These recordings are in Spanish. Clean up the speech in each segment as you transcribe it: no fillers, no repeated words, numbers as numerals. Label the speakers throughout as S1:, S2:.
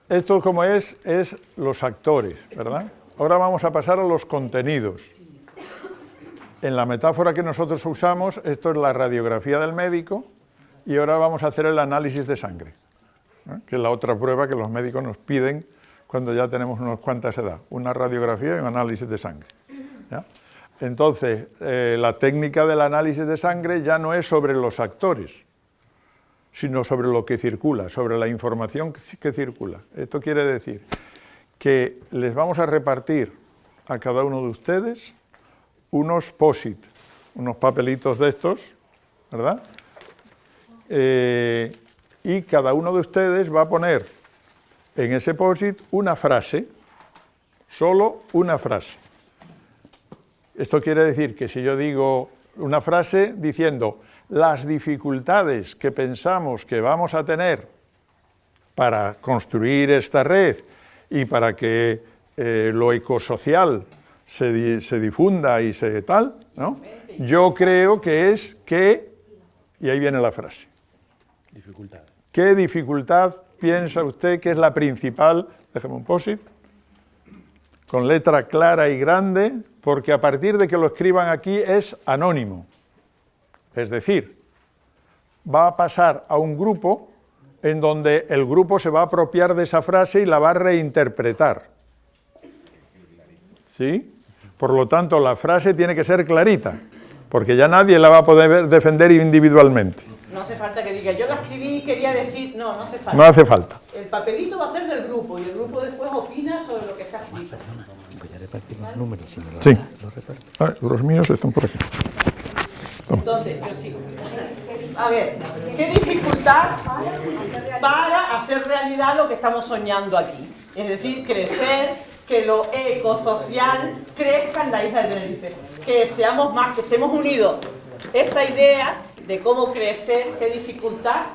S1: Esto como es los actores, ¿verdad? Ahora vamos a pasar a los contenidos. En la metáfora que nosotros usamos, esto es la radiografía del médico y ahora vamos a hacer el análisis de sangre, ¿eh? Que es la otra prueba que los médicos nos piden cuando ya tenemos unas cuantas edad, una radiografía y un análisis de sangre, ¿ya? Entonces, la técnica del análisis de sangre ya no es sobre los actores, sino sobre lo que circula, sobre la información que circula. Esto quiere decir que les vamos a repartir a cada uno de ustedes unos POSIT, unos papelitos de estos, ¿verdad? Y cada uno de ustedes va a poner en ese POSIT una frase, solo una frase. Esto quiere decir que si yo digo una frase diciendo las dificultades que pensamos que vamos a tener para construir esta red y para que lo ecosocial se difunda y se tal, ¿no? Yo creo que es que, y ahí viene la frase.
S2: Dificultad.
S1: ¿Qué dificultad piensa usted que es la principal? Déjeme un POSIT, con letra clara y grande, porque a partir de que lo escriban aquí es anónimo. Es decir, va a pasar a un grupo en donde el grupo se va a apropiar de esa frase y la va a reinterpretar. ¿Sí? Por lo tanto, la frase tiene que ser clarita, porque ya nadie la va a poder defender individualmente.
S3: No hace falta que diga, yo la escribí y quería decir, no hace falta.
S1: No hace falta.
S3: El papelito va a ser del grupo y el grupo después opina sobre lo que está escrito.
S2: Voy a repartir los números, si me lo
S1: Sí.
S2: lo reparto.
S1: Ah, los míos están por aquí. Toma.
S3: Entonces, yo sigo. A ver, ¿qué dificultad para hacer realidad lo que estamos soñando aquí? Es decir, crecer, que lo ecosocial crezca en la isla de Tenerife, que seamos más, que estemos unidos. Esa idea de cómo crecer, qué dificultad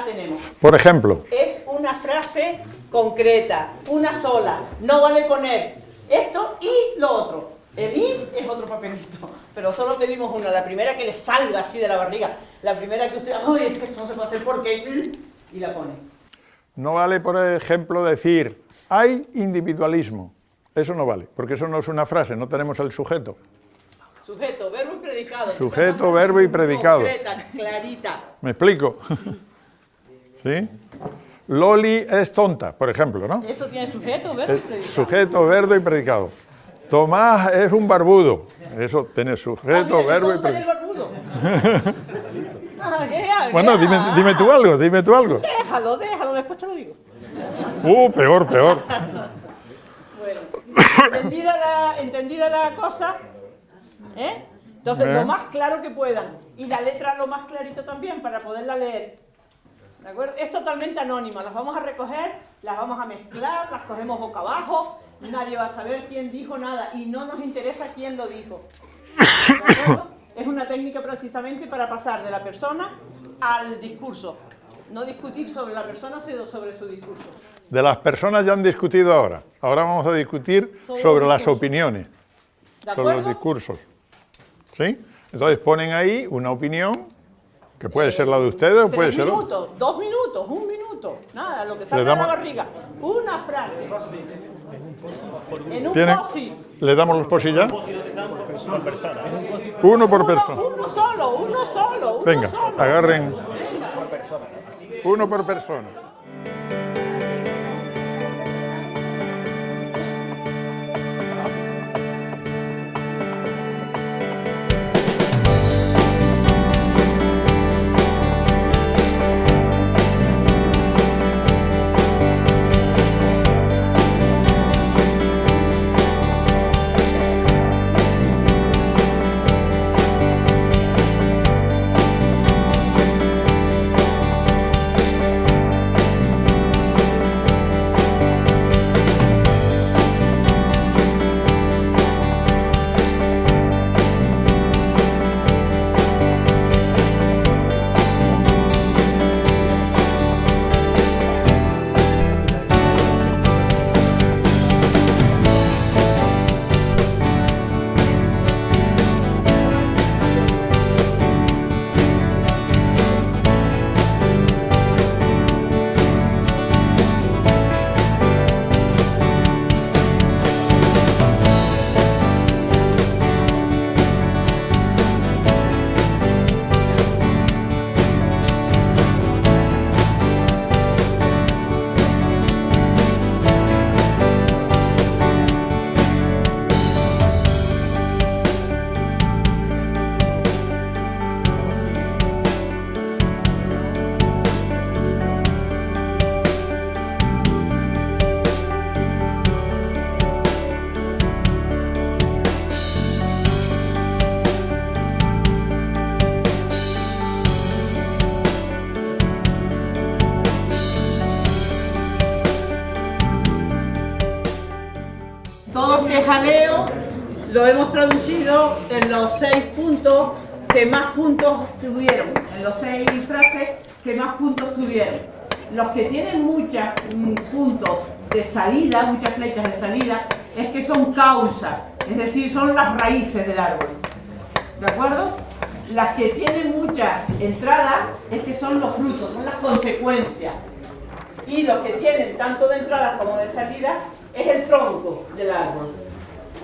S3: tenemos.
S1: Por ejemplo,
S3: Es una frase concreta, una sola. No vale poner esto y lo otro. El y es otro papelito, pero solo pedimos una, la primera que les salga así de la barriga, la primera que usted, ¡ay, es que esto no se puede hacer porque... y la pone.
S1: no vale, por ejemplo, decir, hay individualismo. Eso no vale, porque eso no es una frase, no tenemos el sujeto.
S3: Sujeto, verbo y predicado.
S1: Sujeto, verbo y predicado.
S3: Concreta, clarita.
S1: ¿Me explico? ¿Sí? Loli es tonta, por ejemplo, ¿no?
S3: Eso tiene sujeto, verbo y predicado.
S1: Sujeto, verbo y predicado. Tomás es un barbudo. Eso tiene sujeto,
S3: Ah, mira,
S1: verbo y
S3: ¿cómo sale el
S1: predicado.
S3: barbudo? Ah,
S1: Bueno, dime tú algo, dime tú algo.
S3: Déjalo, después te lo digo.
S1: Peor.
S3: Bueno, entendida la cosa, ¿eh? Entonces, lo más claro que puedan. Y la letra lo más clarito también, para poderla leer. ¿De acuerdo? Es totalmente anónima. Las vamos a recoger, las vamos a mezclar, las cogemos boca abajo. Nadie va a saber quién dijo nada. Y no nos interesa quién lo dijo. ¿De acuerdo? Es una técnica precisamente para pasar de la persona al discurso. No discutir sobre la persona, sino sobre su discurso.
S1: De las personas ya han discutido ahora. Ahora vamos a discutir sobre las opiniones,
S3: ¿De
S1: sobre los
S3: acuerdo?
S1: discursos. ¿Sí? Entonces ponen ahí una opinión, que puede ser la de ustedes o puede
S3: 3
S1: ser otra.
S3: minutos, 2 minutos, 1 minuto, nada, lo que
S1: Le
S3: salga de la
S1: damos-
S3: barriga. Una frase. En un
S1: ¿Tienen?
S3: post-it.
S1: ¿Le damos los posis ya? Uno por persona.
S3: Uno solo.
S1: Venga, agarren uno por persona.
S3: este jaleo lo hemos traducido en los 6 puntos que más puntos tuvieron, en los 6 frases que más puntos tuvieron. Los que tienen muchos puntos de salida, muchas flechas de salida, es que son causas, es decir, son las raíces del árbol. ¿De acuerdo? Las que tienen muchas entradas es que son los frutos, son las consecuencias. Y los que tienen tanto de entradas como de salida es el tronco del árbol.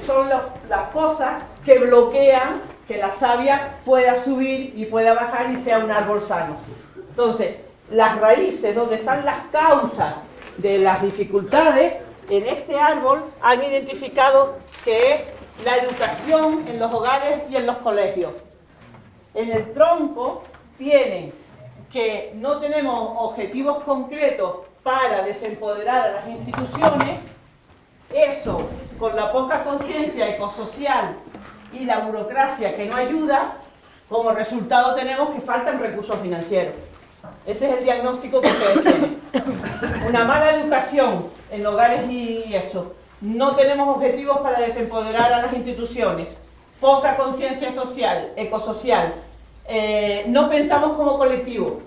S3: Son las cosas que bloquean que la savia pueda subir y pueda bajar y sea un árbol sano. Entonces, las raíces, donde están las causas de las dificultades, en este árbol han identificado que es la educación en los hogares y en los colegios. En el tronco tienen que no tenemos objetivos concretos para desempoderar a las instituciones. Eso, con la poca conciencia ecosocial y la burocracia que no ayuda, como resultado tenemos que faltan recursos financieros. Ese es el diagnóstico que ustedes tienen. Una mala educación en hogares y eso. No tenemos objetivos para desempoderar a las instituciones. Poca conciencia social, ecosocial. No pensamos como colectivo.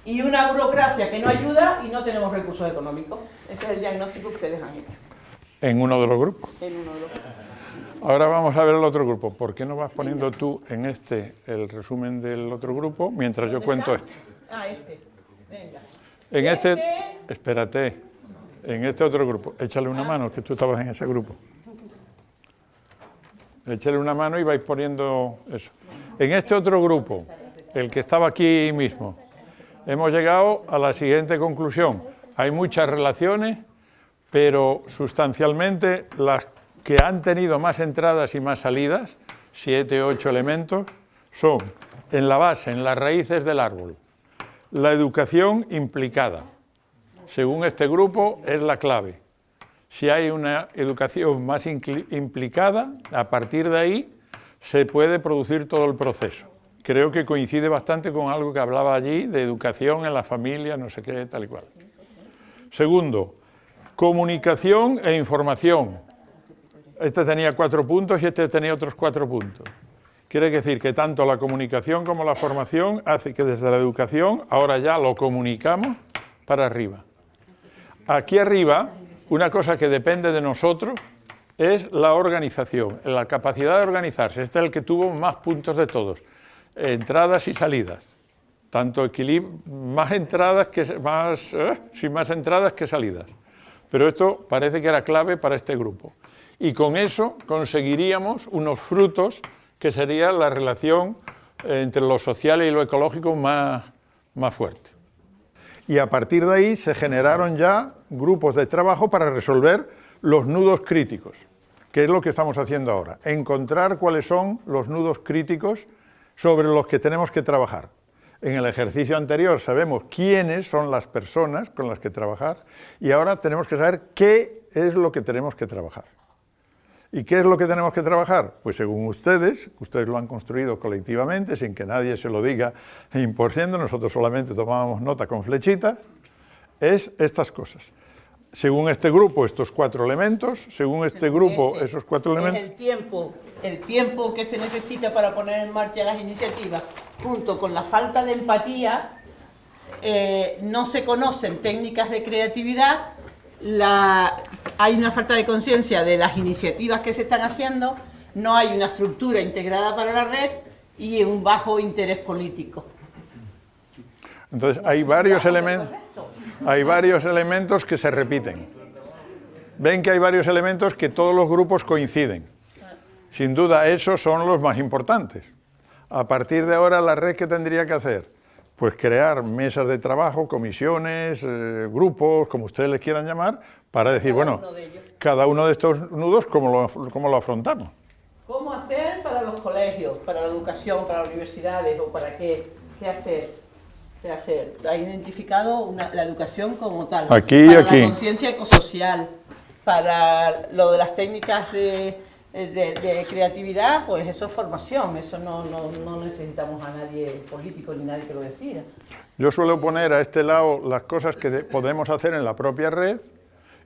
S3: Y una burocracia que no ayuda y no tenemos recursos económicos. Ese es el diagnóstico que ustedes han hecho.
S1: En uno de los grupos.
S3: En uno de los grupos.
S1: Ahora vamos a ver el otro grupo. ¿Por qué no vas poniendo tú en el resumen del otro grupo mientras yo cuento este?
S3: Ah, venga.
S1: En este, espérate, en este otro grupo, échale una mano, que tú estabas en ese grupo. Échale una mano y vais poniendo eso. En este otro grupo, el que estaba aquí mismo, hemos llegado a la siguiente conclusión. Hay muchas relaciones, pero sustancialmente las que han tenido más entradas y más salidas, 7 o 8 elementos, son en la base, en las raíces del árbol, la educación implicada. Según este grupo, es la clave. Si hay una educación más implicada, a partir de ahí se puede producir todo el proceso. Creo que coincide bastante con algo que hablaba allí de educación en la familia, no sé qué, tal y cual. Segundo, comunicación e información. Este tenía 4 puntos y este tenía otros 4 puntos. Quiere decir que tanto la comunicación como la formación hace que desde la educación ahora ya lo comunicamos para arriba. Aquí arriba, una cosa que depende de nosotros es la organización, la capacidad de organizarse. Este es el que tuvo más puntos de todos, entradas y salidas. Tanto más entradas que salidas. Pero esto parece que era clave para este grupo. Y con eso conseguiríamos unos frutos que sería la relación entre lo social y lo ecológico más fuerte. Y a partir de ahí se generaron ya grupos de trabajo para resolver los nudos críticos, que es lo que estamos haciendo ahora, encontrar cuáles son los nudos críticos sobre los que tenemos que trabajar. En el ejercicio anterior sabemos quiénes son las personas con las que trabajar y ahora tenemos que saber qué es lo que tenemos que trabajar. ¿Y qué es lo que tenemos que trabajar? Pues según ustedes lo han construido colectivamente, sin que nadie se lo diga imponiendo, nosotros solamente tomábamos nota con flechitas, es estas cosas. Según este grupo, estos 4 elementos, según este grupo, esos 4 elementos...
S3: El tiempo que se necesita para poner en marcha las iniciativas, junto con la falta de empatía, no se conocen técnicas de creatividad, hay una falta de conciencia de las iniciativas que se están haciendo, no hay una estructura integrada para la red y un bajo interés político.
S1: Entonces hay varios elementos que se repiten. Ven que hay varios elementos que todos los grupos coinciden. Sin duda esos son los más importantes. A partir de ahora, ¿la red qué tendría que hacer? Pues crear mesas de trabajo, comisiones, grupos, como ustedes les quieran llamar, para decir, bueno, cada uno de estos nudos, ¿cómo lo afrontamos?
S3: ¿Cómo hacer para los colegios, para la educación, para las universidades o para qué? ¿Qué hacer? Ha identificado la educación como tal.
S1: Aquí,
S3: para
S1: aquí.
S3: La conciencia ecosocial, para lo de las técnicas de creatividad, pues eso es formación, eso no necesitamos a nadie político ni nadie que lo decida.
S1: Yo suelo poner a este lado las cosas que podemos hacer en la propia red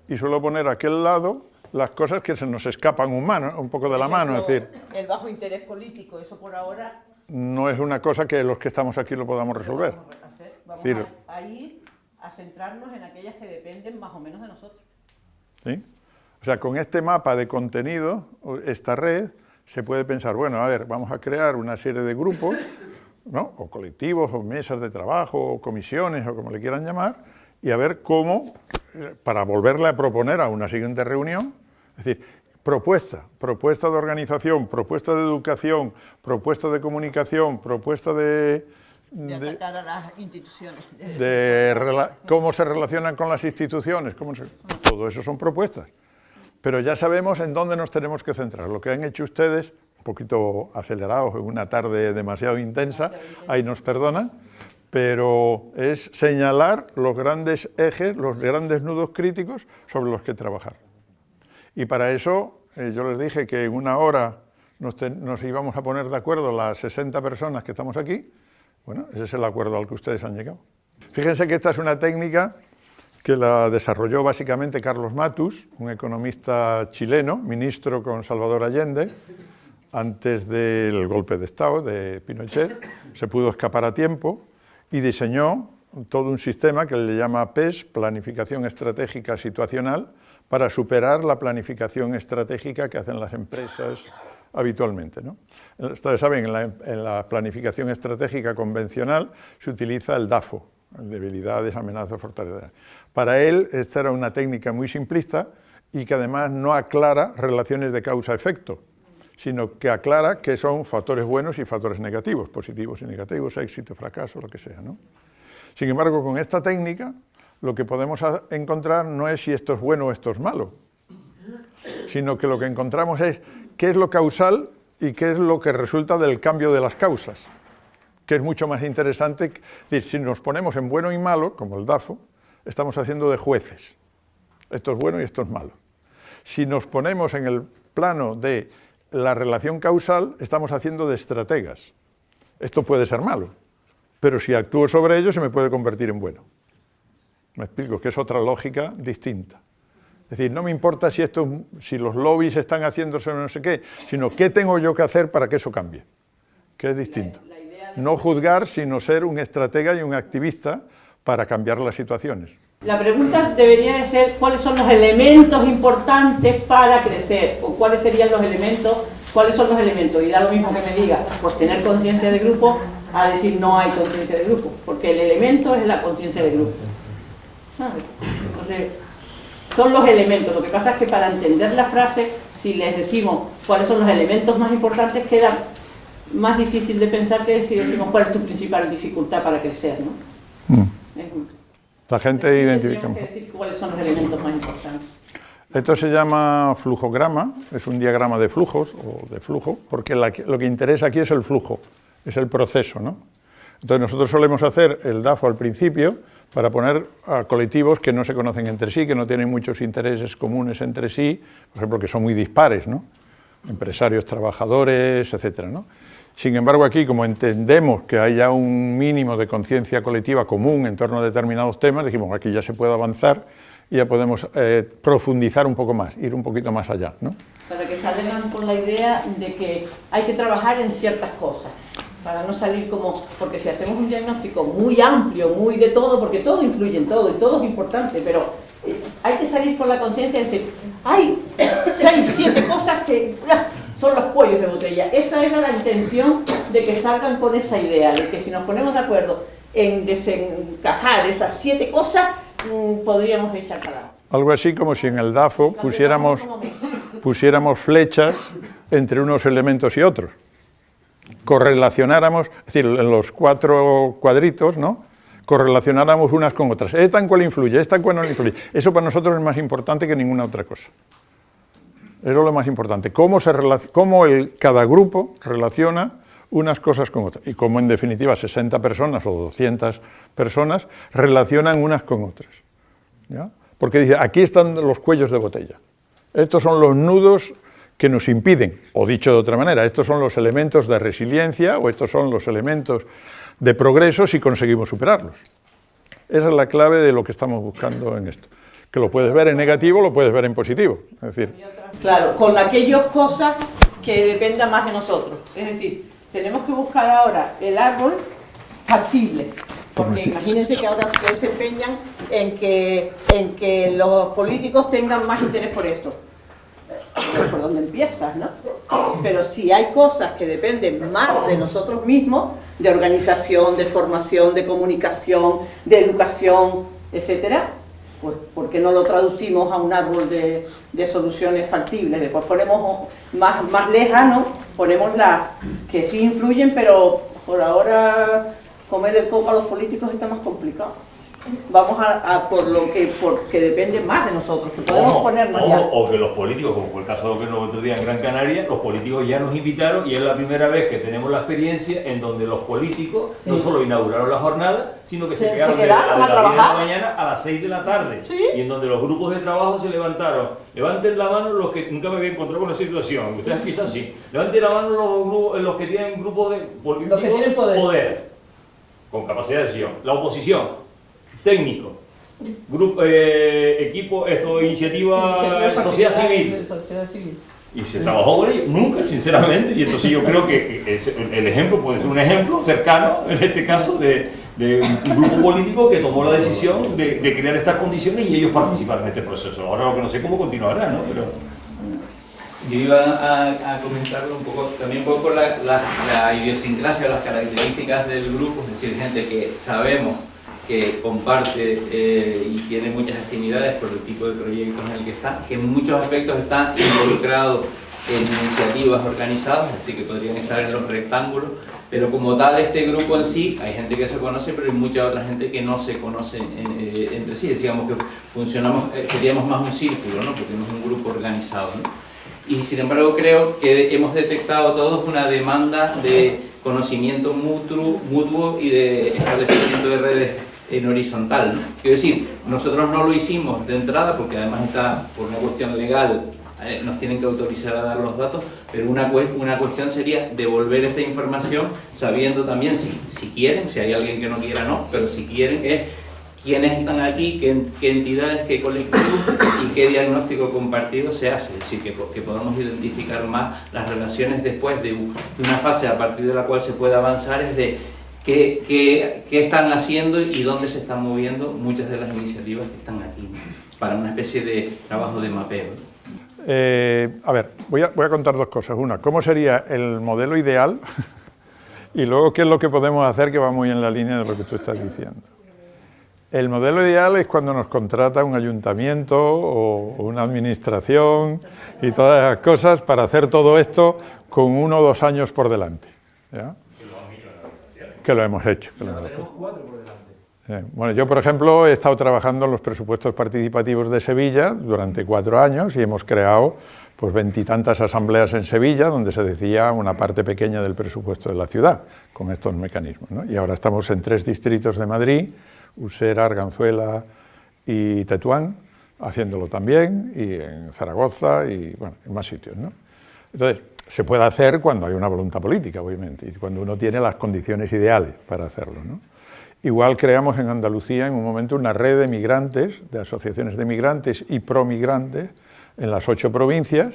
S1: y suelo poner a aquel lado las cosas que se nos escapan un poco de la mano, es decir,
S3: el bajo interés político, eso por ahora
S1: no es una cosa que los que estamos aquí lo podamos resolver.
S3: Vamos
S1: decir,
S3: a ir a centrarnos en aquellas que dependen más o menos de nosotros.
S1: ¿sí? O sea, con este mapa de contenido, esta red, se puede pensar, bueno, a ver, vamos a crear una serie de grupos, ¿no? O colectivos, o mesas de trabajo, o comisiones, o como le quieran llamar, y a ver cómo, para volverle a proponer a una siguiente reunión, es decir, propuesta de organización, propuesta de educación, propuesta de comunicación, propuesta de
S3: atacar a las instituciones.
S1: Cómo se relacionan con las instituciones, todo eso son propuestas. Pero ya sabemos en dónde nos tenemos que centrar. Lo que han hecho ustedes, un poquito acelerados en una tarde demasiado intensa, ahí nos perdonan, pero es señalar los grandes ejes, los grandes nudos críticos sobre los que trabajar. Y para eso, yo les dije que en una hora nos íbamos a poner de acuerdo las 60 personas que estamos aquí. Bueno, ese es el acuerdo al que ustedes han llegado. Fíjense que esta es una técnica que la desarrolló básicamente Carlos Matus, un economista chileno, ministro con Salvador Allende, antes del golpe de Estado de Pinochet. Se pudo escapar a tiempo y diseñó todo un sistema que le llama PES, Planificación Estratégica Situacional, para superar la planificación estratégica que hacen las empresas habitualmente, ¿no? Ustedes saben, en la planificación estratégica convencional se utiliza el DAFO, debilidades, amenazas, fortalezas. Para él, esta era una técnica muy simplista y que además no aclara relaciones de causa-efecto, sino que aclara qué son factores buenos y factores negativos, positivos y negativos, éxito, fracaso, lo que sea, ¿no? Sin embargo, con esta técnica, lo que podemos encontrar no es si esto es bueno o esto es malo, sino que lo que encontramos es qué es lo causal y qué es lo que resulta del cambio de las causas, que es mucho más interesante. Es decir, si nos ponemos en bueno y malo, como el DAFO, estamos haciendo de jueces. Esto es bueno y esto es malo. Si nos ponemos en el plano de la relación causal, estamos haciendo de estrategas. Esto puede ser malo, pero si actúo sobre ello se me puede convertir en bueno. Me explico, que es otra lógica distinta. Es decir, no me importa si los lobbies están haciéndose o no sé qué, sino qué tengo yo que hacer para que eso cambie, que es distinto. No juzgar, sino ser un estratega y un activista para cambiar las situaciones.
S3: La pregunta debería de ser cuáles son los elementos importantes para crecer, o cuáles serían los elementos, cuáles son los elementos, y da lo mismo que me diga, pues tener conciencia de grupo, a decir no hay conciencia de grupo, porque el elemento es la conciencia de grupo. ¿Sabes? Entonces, son los elementos. Lo que pasa es que para entender la frase, si les decimos cuáles son los elementos más importantes, queda más difícil de pensar que si decimos cuál es tu principal dificultad para crecer, ¿no?
S1: La gente identifica.
S3: Tenemos que decir cuáles son los elementos más importantes.
S1: Esto se llama flujograma, es un diagrama de flujos o de flujo, porque lo que interesa aquí es el flujo, es el proceso, ¿no? Entonces nosotros solemos hacer el DAFO al principio para poner a colectivos que no se conocen entre sí, que no tienen muchos intereses comunes entre sí, por ejemplo, que son muy dispares, ¿no? Empresarios, trabajadores, etcétera, ¿no? Sin embargo, aquí, como entendemos que hay ya un mínimo de conciencia colectiva común en torno a determinados temas, dijimos, aquí ya se puede avanzar y ya podemos profundizar un poco más, ir un poquito más allá, ¿no?
S3: Para que salgan con la idea de que hay que trabajar en ciertas cosas, para no salir como, porque si hacemos un diagnóstico muy amplio, muy de todo, porque todo influye en todo y todo es importante, pero hay que salir con la conciencia de decir, hay 6, 7 cosas que son los cuellos de botella. Esa era la intención de que salgan con esa idea, de que si nos ponemos de acuerdo en desencajar esas 7 cosas, podríamos echar para adelante.
S1: Algo así como si en el DAFO pusiéramos flechas entre unos elementos y otros. Correlacionáramos, es decir, en los 4 cuadritos, ¿no? Correlacionáramos unas con otras. ¿Esta en cuál influye? ¿Esta en cuál no influye? Eso para nosotros es más importante que ninguna otra cosa. Eso es lo más importante. Cómo cada grupo relaciona unas cosas con otras. Y cómo, en definitiva, 60 personas o 200 personas relacionan unas con otras. ¿Ya? Porque dice, aquí están los cuellos de botella. Estos son los nudos que nos impiden, o dicho de otra manera, estos son los elementos de resiliencia o estos son los elementos de progreso si conseguimos superarlos. Esa es la clave de lo que estamos buscando en esto. que lo puedes ver en negativo, lo puedes ver en positivo. Es decir,
S3: claro, con aquellas cosas que dependan más de nosotros. Es decir, tenemos que buscar ahora el árbol factible. Porque imagínense que ahora ustedes se empeñan en que los políticos tengan más interés por esto. Por dónde empiezas, ¿no? Pero si hay cosas que dependen más de nosotros mismos, de organización, de formación, de comunicación, de educación, etcétera, pues ¿por qué no lo traducimos a un árbol de soluciones factibles? Después ponemos más lejanos, ponemos las que sí influyen, pero por ahora comer el coco a los políticos está más complicado. Vamos a por lo porque depende más de nosotros, que podemos ponernos ya.
S4: O que los políticos, como fue el caso que el otro día en Gran Canaria, los políticos ya nos invitaron y es la primera vez que tenemos la experiencia en donde los políticos no solo inauguraron la jornada, sino que se quedaron de las 10 de la mañana a las 6 de la tarde.
S3: ¿Sí?
S4: Y en donde los grupos de trabajo se levantaron. Levanten la mano los que nunca me había encontrado con una situación, ustedes quizás sí. Levanten la mano los que tienen grupos de políticos,
S3: los que tienen poder,
S4: con capacidad de decisión. La oposición. Técnico, grupo, equipo, iniciativa sociedad civil. Y se trabajó con ellos, nunca, sinceramente, y entonces yo creo que el ejemplo puede ser un ejemplo cercano, en este caso, de un grupo político que tomó la decisión de crear estas condiciones y ellos participaron en este proceso. Ahora lo que no sé cómo continuará, ¿no? Pero...
S5: Yo iba a comentarlo un poco, también un poco la idiosincrasia, las características del grupo, es decir, gente que sabemos que comparte y tiene muchas afinidades por el tipo de proyectos en el que está, que en muchos aspectos está involucrado en iniciativas organizadas, así que podrían estar en los rectángulos, pero como tal este grupo en sí, hay gente que se conoce, pero hay mucha otra gente que no se conoce entre sí, digamos que funcionamos, seríamos más un círculo, ¿no? Porque no es un grupo organizado, ¿no? Y sin embargo creo que hemos detectado todos una demanda de conocimiento mutuo y de establecimiento de redes en horizontal, ¿no? Quiero decir, nosotros no lo hicimos de entrada porque además está por una cuestión legal, nos tienen que autorizar a dar los datos, pero una cuestión sería devolver esta información sabiendo también si quieren, si hay alguien que no quiera no, pero si quieren es quiénes están aquí, qué entidades, qué colectivos y qué diagnóstico compartido se hace, es decir, que podamos identificar más las relaciones después de una fase a partir de la cual se puede avanzar, es de qué están haciendo y dónde se están moviendo muchas de las iniciativas que están aquí, ¿no? Para una especie de trabajo de mapeo.
S1: A ver, voy a contar dos cosas. Una, ¿cómo sería el modelo ideal? Y luego, ¿qué es lo que podemos hacer que va muy en la línea de lo que tú estás diciendo? El modelo ideal es cuando nos contrata un ayuntamiento o una administración y todas esas cosas para hacer todo esto con 1 o 2 años por delante, ¿ya? Que lo hemos hecho.
S2: Tenemos 4 por delante.
S1: Bueno, yo, por ejemplo, he estado trabajando en los presupuestos participativos de Sevilla durante 4 años y hemos creado pues 20 y tantas asambleas en Sevilla donde se decía una parte pequeña del presupuesto de la ciudad con estos mecanismos, ¿no? Y ahora estamos en 3 distritos de Madrid, Usera, Arganzuela y Tetuán, haciéndolo también, y en Zaragoza y bueno, en más sitios, ¿no? Entonces, se puede hacer cuando hay una voluntad política, obviamente, y cuando uno tiene las condiciones ideales para hacerlo, ¿no? Igual creamos en Andalucía en un momento una red de migrantes, de asociaciones de migrantes y promigrantes en las 8 provincias,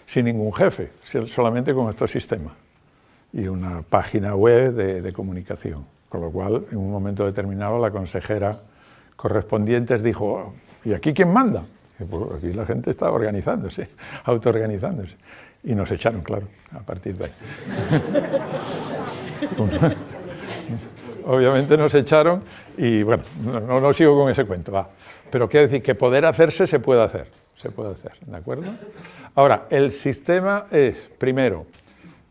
S1: sin ningún jefe, solamente con estos sistemas. Y una página web de comunicación, con lo cual en un momento determinado la consejera correspondiente dijo, oh, ¿y aquí quién manda? Y pues aquí la gente está organizándose, autoorganizándose. Y nos echaron, claro, a partir de ahí. Obviamente nos echaron y bueno, no sigo con ese cuento, va. Pero quiero decir que poder hacerse se puede hacer, ¿de acuerdo? Ahora, el sistema es, primero,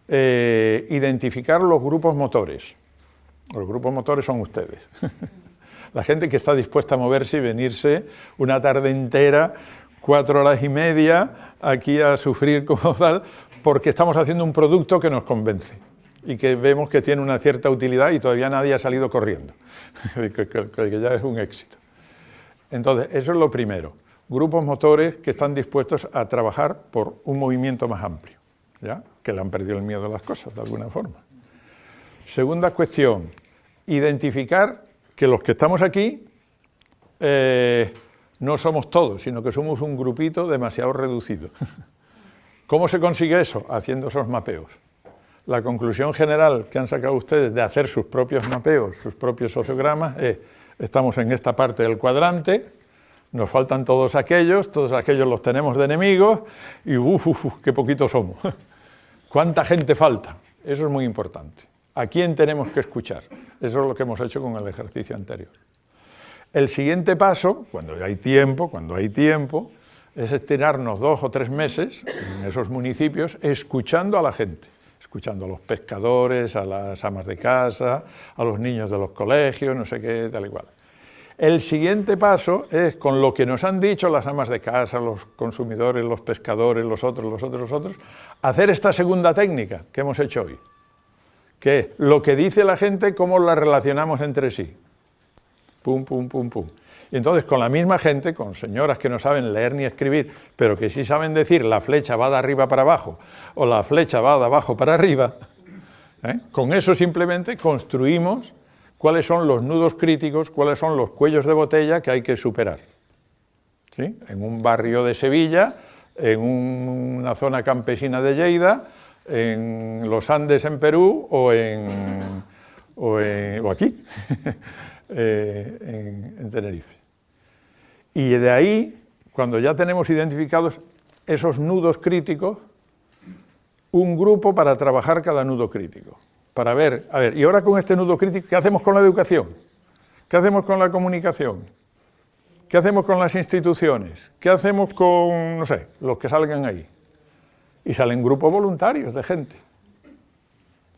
S1: identificar los grupos motores. Los grupos motores son ustedes. La gente que está dispuesta a moverse y venirse una tarde entera, 4 horas y media, aquí a sufrir como tal, porque estamos haciendo un producto que nos convence y que vemos que tiene una cierta utilidad y todavía nadie ha salido corriendo, que ya es un éxito. Entonces, eso es lo primero. Grupos motores que están dispuestos a trabajar por un movimiento más amplio, ¿ya? Que le han perdido el miedo a las cosas, de alguna forma. Segunda cuestión, identificar que los que estamos aquí No somos todos, sino que somos un grupito demasiado reducido. ¿Cómo se consigue eso? Haciendo esos mapeos. La conclusión general que han sacado ustedes de hacer sus propios mapeos, sus propios sociogramas, es: estamos en esta parte del cuadrante, nos faltan todos aquellos los tenemos de enemigos, y qué poquitos somos. ¿Cuánta gente falta? Eso es muy importante. ¿A quién tenemos que escuchar? Eso es lo que hemos hecho con el ejercicio anterior. El siguiente paso, cuando hay tiempo, es estirarnos 2 o 3 meses en esos municipios escuchando a la gente, escuchando a los pescadores, a las amas de casa, a los niños de los colegios, no sé qué, tal y cual. El siguiente paso es, con lo que nos han dicho las amas de casa, los consumidores, los pescadores, los otros, hacer esta segunda técnica que hemos hecho hoy, que es lo que dice la gente, cómo la relacionamos entre sí. Pum, pum, pum, pum. Y entonces, con la misma gente, con señoras que no saben leer ni escribir, pero que sí saben decir la flecha va de arriba para abajo o la flecha va de abajo para arriba, con eso simplemente construimos cuáles son los nudos críticos, cuáles son los cuellos de botella que hay que superar. ¿Sí? En un barrio de Sevilla, en una zona campesina de Lleida, en los Andes en Perú o aquí, en Tenerife. Y de ahí, cuando ya tenemos identificados esos nudos críticos, un grupo para trabajar cada nudo crítico. Para ver, a ver, y ahora con este nudo crítico, ¿qué hacemos con la educación? ¿Qué hacemos con la comunicación? ¿Qué hacemos con las instituciones? ¿Qué hacemos con, no sé, los que salgan ahí? Y salen grupos voluntarios de gente.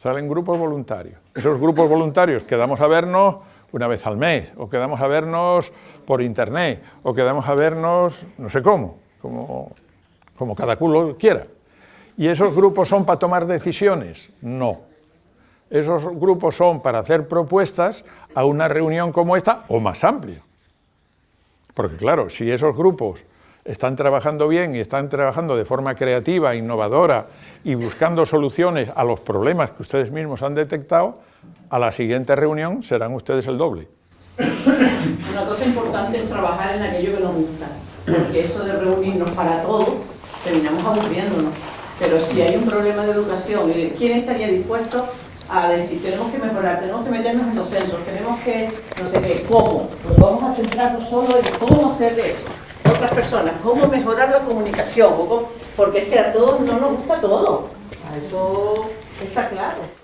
S1: Salen grupos voluntarios. Esos grupos voluntarios quedamos a vernos una vez al mes, o quedamos a vernos por internet, o quedamos a vernos, no sé cómo, como cada culo quiera. ¿Y esos grupos son para tomar decisiones? No. Esos grupos son para hacer propuestas a una reunión como esta, o más amplia. Porque claro, si esos grupos están trabajando bien y están trabajando de forma creativa, innovadora y buscando soluciones a los problemas que ustedes mismos han detectado, a la siguiente reunión serán ustedes el doble.
S3: Una cosa importante es trabajar en aquello que nos gusta, porque eso de reunirnos para todo, terminamos aburriéndonos. Pero si hay un problema de educación, ¿quién estaría dispuesto a decir, tenemos que mejorar, tenemos que meternos en los centros, tenemos que, no sé qué, ¿cómo? Pues vamos a centrarnos solo en cómo hacerle esto a otras personas, cómo mejorar la comunicación, porque es que a todos no nos gusta todo, eso está claro.